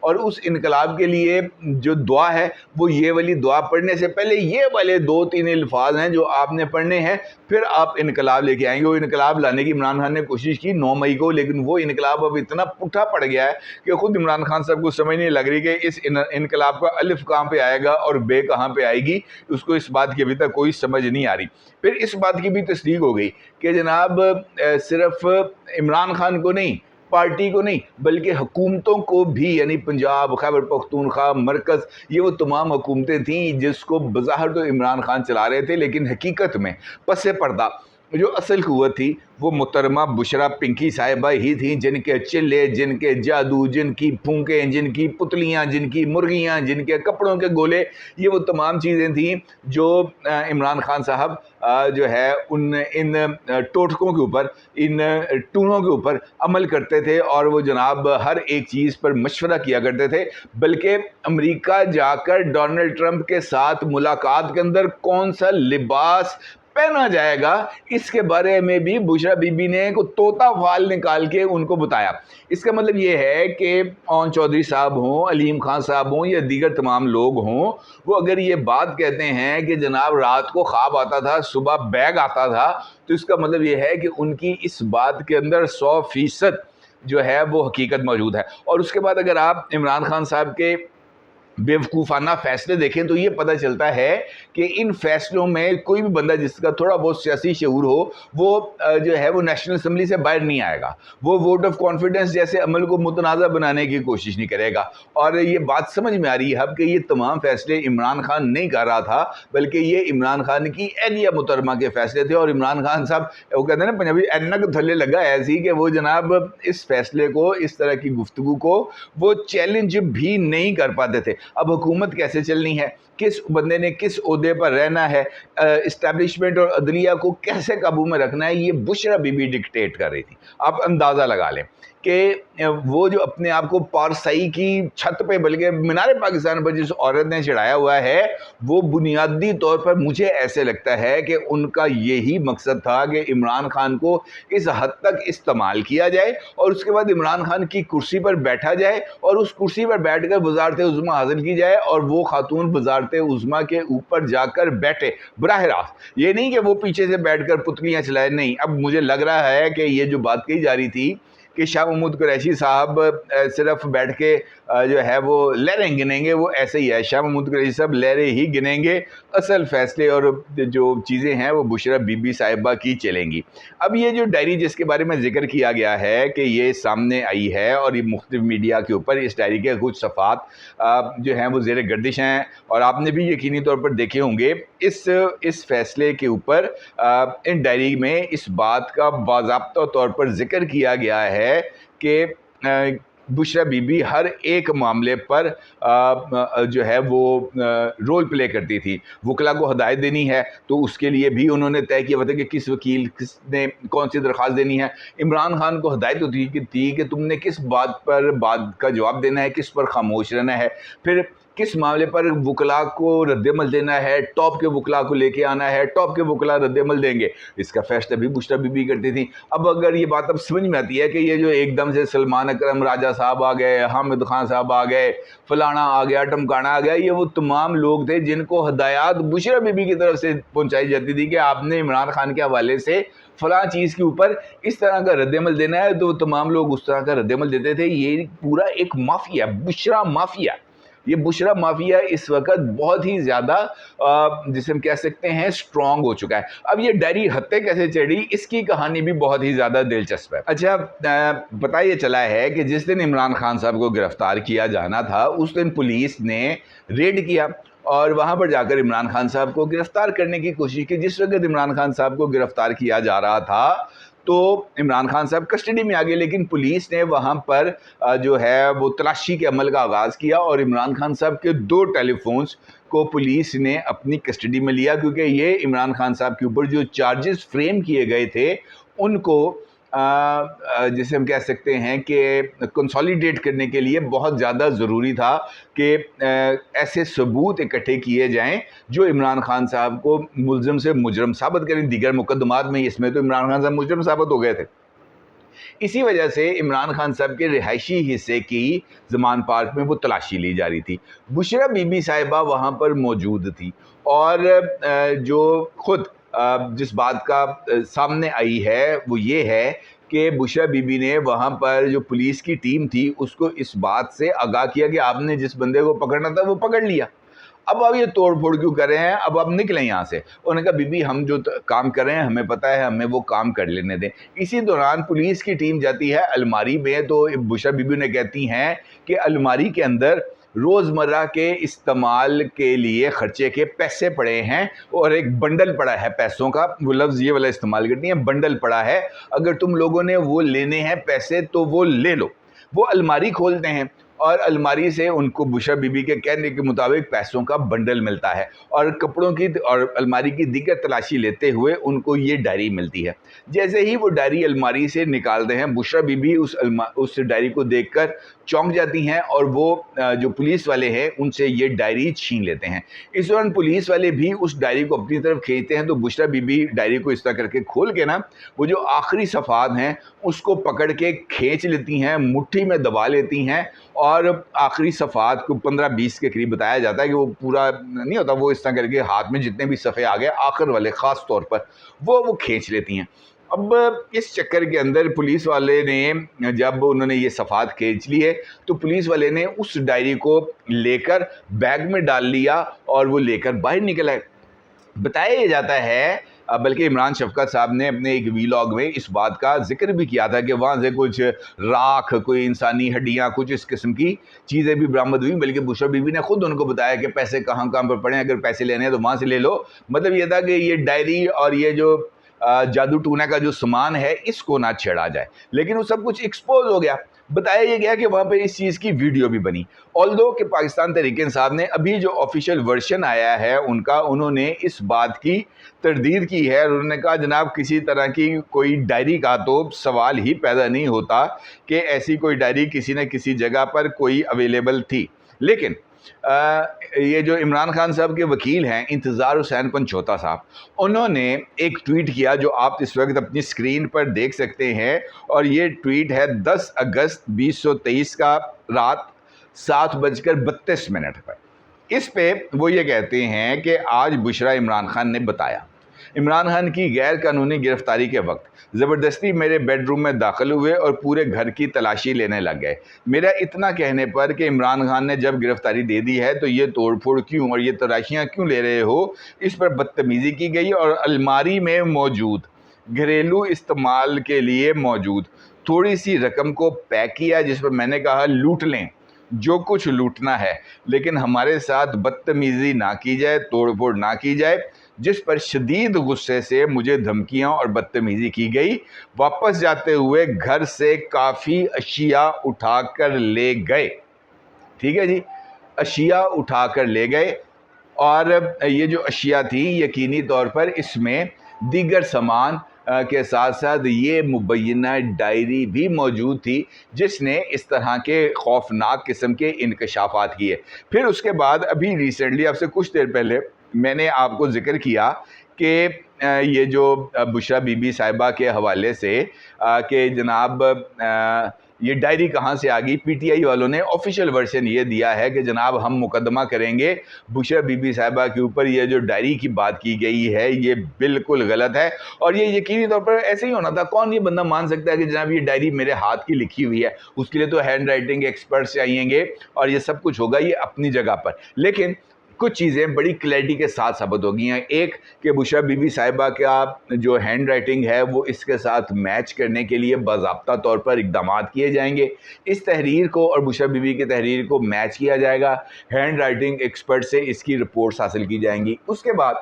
اور اس انقلاب کے لیے جو دعا ہے وہ یہ والی دعا پڑھنے سے پہلے یہ والے 2-3 الفاظ ہیں جو آپ نے پڑھنے ہیں، پھر آپ انقلاب لے کے آئیں گے۔ وہ انقلاب لانے کی عمران خان نے کوشش کی 9 مئی کو، لیکن وہ انقلاب اب اتنا پٹھا پڑ گیا ہے کہ خود عمران خان صاحب کو سمجھ نہیں لگ رہی کہ اس انقلاب کا الف کہاں پہ آئے گا اور بے کہاں پہ آئے گی، اس کو اس بات کی ابھی تک کوئی سمجھ نہیں آ رہی۔ پھر اس بات کی بھی تصدیق ہو گئی کہ جناب صرف عمران خان کو نہیں، پارٹی کو نہیں، بلکہ حکومتوں کو بھی، یعنی پنجاب، خیبر پختونخوا، مرکز، یہ وہ تمام حکومتیں تھیں جس کو بظاہر تو عمران خان چلا رہے تھے، لیکن حقیقت میں پس پردہ جو اصل قوت تھی وہ محترمہ بشرا پنکی صاحبہ ہی تھیں، جن کے چلے، جن کے جادو، جن کی پھونکیں، جن کی پتلیاں، جن کی مرغیاں، جن کے کپڑوں کے گولے، یہ وہ تمام چیزیں تھیں جو عمران خان صاحب جو ہے ان ٹوٹکوں کے اوپر، ان ٹونوں کے اوپر عمل کرتے تھے، اور وہ جناب ہر ایک چیز پر مشورہ کیا کرتے تھے۔ بلکہ امریکہ جا کر ڈونلڈ ٹرمپ کے ساتھ ملاقات کے اندر کون سا لباس پہنا جائے گا، اس کے بارے میں بھی بشرا بی بی نے کو طوطا فال نکال کے ان کو بتایا۔ اس کا مطلب یہ ہے کہ اون چودھری صاحب ہوں، علیم خان صاحب ہوں، یا دیگر تمام لوگ ہوں، وہ اگر یہ بات کہتے ہیں کہ جناب رات کو خواب آتا تھا، صبح بیگ آتا تھا، تو اس کا مطلب یہ ہے کہ ان کی اس بات کے اندر 100% جو ہے وہ حقیقت موجود ہے۔ اور اس کے بعد اگر آپ عمران خان صاحب کے بیوقوفانہ فیصلے دیکھیں تو یہ پتہ چلتا ہے کہ ان فیصلوں میں کوئی بھی بندہ جس کا تھوڑا بہت سیاسی شعور ہو، وہ جو ہے وہ نیشنل اسمبلی سے باہر نہیں آئے گا، وہ ووٹ آف کانفیڈنس جیسے عمل کو متنازع بنانے کی کوشش نہیں کرے گا۔ اور یہ بات سمجھ میں آ رہی ہے اب کہ یہ تمام فیصلے عمران خان نہیں کر رہا تھا، بلکہ یہ عمران خان کی اہلیہ محترمہ کے فیصلے تھے۔ اور عمران خان صاحب وہ کہتے ہیں نا پنجابی اینک تھلے لگا ایسی کہ وہ جناب اس فیصلے کو، اس طرح کی گفتگو کو وہ چیلنج بھی نہیں کر پاتے تھے۔ اب حکومت کیسے چلنی ہے، کس بندے نے کس عہدے پر رہنا ہے، اسٹیبلشمنٹ اور عدلیہ کو کیسے قابو میں رکھنا ہے، یہ بشرا بی بی ڈکٹیٹ کر رہی تھی۔ آپ اندازہ لگا لیں کہ وہ جو اپنے آپ کو پارسائی کی چھت پہ، بلکہ مینار پاکستان پر جس عورت نے چڑھایا ہوا ہے، وہ بنیادی طور پر مجھے ایسے لگتا ہے کہ ان کا یہی مقصد تھا کہ عمران خان کو اس حد تک استعمال کیا جائے اور اس کے بعد عمران خان کی کرسی پر بیٹھا جائے اور اس کرسی پر بیٹھ کر وزارت عظمیٰ حاصل کی جائے اور وہ خاتون وزارت عظمیٰ کے اوپر جا کر بیٹھے براہ راست، یہ نہیں کہ وہ پیچھے سے بیٹھ کر پتلیاں چلائے۔ نہیں، اب مجھے لگ رہا ہے کہ یہ جو بات کہی جا رہی تھی کہ شاہ محمود قریشی صاحب صرف بیٹھ کے جو ہے وہ لہریں گنیں گے، وہ ایسے ہی ہے، شاہ محمود قریشی صاحب لہریں ہی گنیں گے، اصل فیصلے اور جو چیزیں ہیں وہ بشرا بی بی صاحبہ کی چلیں گی۔ اب یہ جو ڈائری جس کے بارے میں ذکر کیا گیا ہے کہ یہ سامنے آئی ہے اور یہ مختلف میڈیا کے اوپر اس ڈائری کے کچھ صفحات جو ہیں وہ زیر گردش ہیں، اور آپ نے بھی یقینی طور پر دیکھے ہوں گے اس فیصلے کے اوپر ان ڈائری میں اس بات کا باضابطہ طور پر ذکر کیا گیا ہے کہ بشرا بی بی ہر ایک معاملے پر جو ہے وہ رول پلے کرتی تھی۔ وکلا کو ہدایت دینی ہے تو اس کے لیے بھی انہوں نے طے کیا ہوا تھا کہ کس وکیل کس نے کون سی درخواست دینی ہے۔ عمران خان کو ہدایت ہوتی تھی کہ تم نے کس بات پر بات کا جواب دینا ہے، کس پر خاموش رہنا ہے، پھر کس معاملے پر وکلا کو رد عمل دینا ہے، ٹاپ کے وکلا کو لے کے آنا ہے، ٹاپ کے وکلا رد عمل دیں گے، اس کا فیصلہ بھی بشرا بی بی کرتی تھی۔ اب اگر یہ بات اب سمجھ میں آتی ہے کہ یہ جو ایک دم سے سلمان اکرم راجہ صاحب آ گئے، حامد خان صاحب آ گئے، فلانا آ گیا، ٹمکانا آ گیا، یہ وہ تمام لوگ تھے جن کو ہدایات بشرا بی بی کی طرف سے پہنچائی جاتی تھی کہ آپ نے عمران خان کے حوالے سے فلاں چیز کے اوپر اس طرح کا رد عمل دینا ہے، تو وہ تمام لوگ اس طرح کا رد عمل دیتے تھے۔ یہ پورا ایک مافیا، بشرا مافیا، یہ بشرا مافیا اس وقت بہت ہی زیادہ جسے ہم کہہ سکتے ہیں اسٹرانگ ہو چکا ہے۔ اب یہ ڈائری ہتھے کیسے چڑھی، اس کی کہانی بھی بہت ہی زیادہ دلچسپ ہے۔ اچھا، پتہ یہ چلا ہے کہ جس دن عمران خان صاحب کو گرفتار کیا جانا تھا اس دن پولیس نے ریڈ کیا اور وہاں پر جا کر عمران خان صاحب کو گرفتار کرنے کی کوشش کی۔ جس وقت عمران خان صاحب کو گرفتار کیا جا رہا تھا تو عمران خان صاحب کسٹڈی میں آ گئے، لیکن پولیس نے وہاں پر جو ہے وہ تلاشی کے عمل کا آغاز کیا اور عمران خان صاحب کے 2 ٹیلی فونز کو پولیس نے اپنی کسٹڈی میں لیا، کیونکہ یہ عمران خان صاحب کے اوپر جو چارجز فریم کیے گئے تھے ان کو جسے ہم کہہ سکتے ہیں کہ کنسالیڈیٹ کرنے کے لیے بہت زیادہ ضروری تھا کہ ایسے ثبوت اکٹھے کیے جائیں جو عمران خان صاحب کو ملزم سے مجرم ثابت کریں۔ دیگر مقدمات میں اس میں تو عمران خان صاحب مجرم ثابت ہو گئے تھے، اسی وجہ سے عمران خان صاحب کے رہائشی حصے کی زمان پارک میں وہ تلاشی لی جا رہی تھی. بشرا بی بی صاحبہ وہاں پر موجود تھی اور جو خود جس بات کا سامنے آئی ہے وہ یہ ہے کہ بشرا بی بی نے وہاں پر جو پولیس کی ٹیم تھی اس کو اس بات سے آگاہ کیا کہ آپ نے جس بندے کو پکڑنا تھا وہ پکڑ لیا, اب آپ یہ توڑ پھوڑ کیوں کر رہے ہیں, اب آپ نکلیں یہاں سے. انہوں نے کہا بی بی ہم جو کام کر رہے ہیں ہمیں پتہ ہے, ہمیں وہ کام کر لینے دیں. اسی دوران پولیس کی ٹیم جاتی ہے الماری میں, تو بشرا بی بی نے کہتی ہیں کہ الماری کے اندر روزمرہ کے استعمال کے لیے خرچے کے پیسے پڑے ہیں اور ایک بنڈل پڑا ہے پیسوں کا, وہ لفظ یہ والا استعمال کرتی ہیں, بنڈل پڑا ہے, اگر تم لوگوں نے وہ لینے ہیں پیسے تو وہ لے لو. وہ الماری کھولتے ہیں اور الماری سے ان کو بشرا بی بی کے کہنے کے مطابق پیسوں کا بنڈل ملتا ہے اور کپڑوں کی اور الماری کی دیگر تلاشی لیتے ہوئے ان کو یہ ڈائری ملتی ہے. جیسے ہی وہ ڈائری الماری سے نکالتے ہیں بشرا بی بی اس ڈائری کو دیکھ کر چونک جاتی ہیں اور وہ جو پولیس والے ہیں ان سے یہ ڈائری چھین لیتے ہیں. اس دوران پولیس والے بھی اس ڈائری کو اپنی طرف کھینچتے ہیں تو بشرا بی بی ڈائری کو اس طرح کر کے کھول کے نا وہ جو آخری صفحات ہیں اس کو پکڑ کے کھینچ لیتی ہیں, مٹھی میں دبا لیتی ہیں اور آخری صفحات کو 15-20 کے قریب بتایا جاتا ہے کہ وہ پورا نہیں ہوتا, وہ اس طرح کر کے ہاتھ میں جتنے بھی صفحے آ گئے آخر والے خاص طور پر وہ کھینچ لیتی ہیں. اب اس چکر کے اندر پولیس والے نے جب انہوں نے یہ صفحات کھینچ لیے تو پولیس والے نے اس ڈائری کو لے کر بیگ میں ڈال لیا اور وہ لے کر باہر نکل آئے. بتایا یہ جاتا ہے, بلکہ عمران شفقت صاحب نے اپنے ایک ویلاگ میں اس بات کا ذکر بھی کیا تھا کہ وہاں سے کچھ راکھ, کوئی انسانی ہڈیاں, کچھ اس قسم کی چیزیں بھی برآمد ہوئی, بلکہ بشرا بی بی نے خود ان کو بتایا کہ پیسے کہاں پر پڑے ہیں, اگر پیسے لینے ہیں تو وہاں سے لے لو. مطلب یہ تھا کہ یہ ڈائری اور یہ جو جادو ٹونا کا جو سامان ہے اس کو نہ چھیڑا جائے, لیکن وہ سب کچھ ایکسپوز ہو گیا. بتایا یہ گیا کہ وہاں پہ اس چیز کی ویڈیو بھی بنی, آلدو کہ پاکستان تحریک انصاف نے ابھی جو آفیشیل ورژن آیا ہے ان کا, انہوں نے اس بات کی تردید کی ہے. انہوں نے کہا جناب کسی طرح کی کوئی ڈائری کا تو سوال ہی پیدا نہیں ہوتا کہ ایسی کوئی ڈائری کسی نہ کسی جگہ پر کوئی اویلیبل تھی. لیکن یہ جو عمران خان صاحب کے وکیل ہیں انتظار حسین پنچوتا صاحب, انہوں نے ایک ٹویٹ کیا جو آپ اس وقت اپنی اسکرین پر دیکھ سکتے ہیں, اور یہ ٹویٹ ہے 10 اگست 2023 کا رات 7:32 پر. اس پہ وہ یہ کہتے ہیں کہ آج بشرا عمران خان نے بتایا, عمران خان کی غیر قانونی گرفتاری کے وقت زبردستی میرے بیڈ روم میں داخل ہوئے اور پورے گھر کی تلاشی لینے لگ گئے. میرا اتنا کہنے پر کہ عمران خان نے جب گرفتاری دے دی ہے تو یہ توڑ پھوڑ کیوں اور یہ تلاشیاں کیوں لے رہے ہو, اس پر بدتمیزی کی گئی اور الماری میں موجود گھریلو استعمال کے لیے موجود تھوڑی سی رقم کو پیک کیا, جس پر میں نے کہا لوٹ لیں جو کچھ لوٹنا ہے, لیکن ہمارے ساتھ بدتمیزی نہ کی جائے, توڑ پھوڑ نہ کی جائے, جس پر شدید غصے سے مجھے دھمکیاں اور بدتمیزی کی گئی. واپس جاتے ہوئے گھر سے کافی اشیاء اٹھا کر لے گئے. ٹھیک ہے جی, اشیاء اٹھا کر لے گئے, اور یہ جو اشیاء تھی یقینی طور پر اس میں دیگر سامان کے ساتھ ساتھ یہ مبینہ ڈائری بھی موجود تھی جس نے اس طرح کے خوفناک قسم کے انکشافات کیے. پھر اس کے بعد ابھی ریسنٹلی آپ سے کچھ دیر پہلے میں نے آپ کو ذکر کیا کہ یہ جو بشرا بی بی صاحبہ کے حوالے سے کہ جناب یہ ڈائری کہاں سے آ گئی, پی ٹی آئی والوں نے آفیشیل ورژن یہ دیا ہے کہ جناب ہم مقدمہ کریں گے بشرا بی بی صاحبہ کے اوپر. یہ جو ڈائری کی بات کی گئی ہے یہ بالکل غلط ہے, اور یہ یقینی طور پر ایسے ہی ہونا تھا. کون یہ بندہ مان سکتا ہے کہ جناب یہ ڈائری میرے ہاتھ کی لکھی ہوئی ہے؟ اس کے لیے تو ہینڈ رائٹنگ ایکسپرٹس چاہیے گے اور یہ سب کچھ ہوگا, یہ اپنی جگہ پر. لیکن کچھ چیزیں بڑی کلیئرٹی کے ساتھ ثابت ہو گئی ہیں. ایک کہ بشرا بی بی صاحبہ کا جو ہینڈ رائٹنگ ہے وہ اس کے ساتھ میچ کرنے کے لیے باضابطہ طور پر اقدامات کیے جائیں گے. اس تحریر کو اور بشرا بی بی کی تحریر کو میچ کیا جائے گا, ہینڈ رائٹنگ ایکسپرٹ سے اس کی رپورٹس حاصل کی جائیں گی. اس کے بعد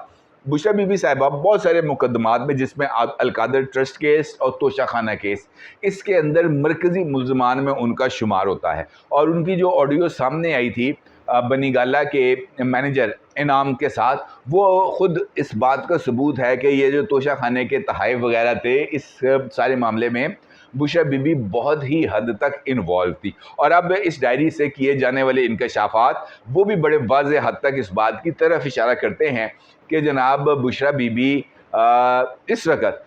بشرا بی بی صاحبہ بہت سارے مقدمات میں, جس میں القادر ٹرسٹ کیس اور توشہ خانہ کیس, اس کے اندر مرکزی ملزمان میں ان کا شمار ہوتا ہے. اور ان کی جو آڈیو سامنے آئی تھی بنی گالہ کے مینیجر انعام کے ساتھ, وہ خود اس بات کا ثبوت ہے کہ یہ جو توشہ خانے کے تحائف وغیرہ تھے اس سارے معاملے میں بشرا بی بی بہت ہی حد تک انوالو تھی. اور اب اس ڈائری سے کیے جانے والے انکشافات وہ بھی بڑے واضح حد تک اس بات کی طرف اشارہ کرتے ہیں کہ جناب بشرا بی بی اس وقت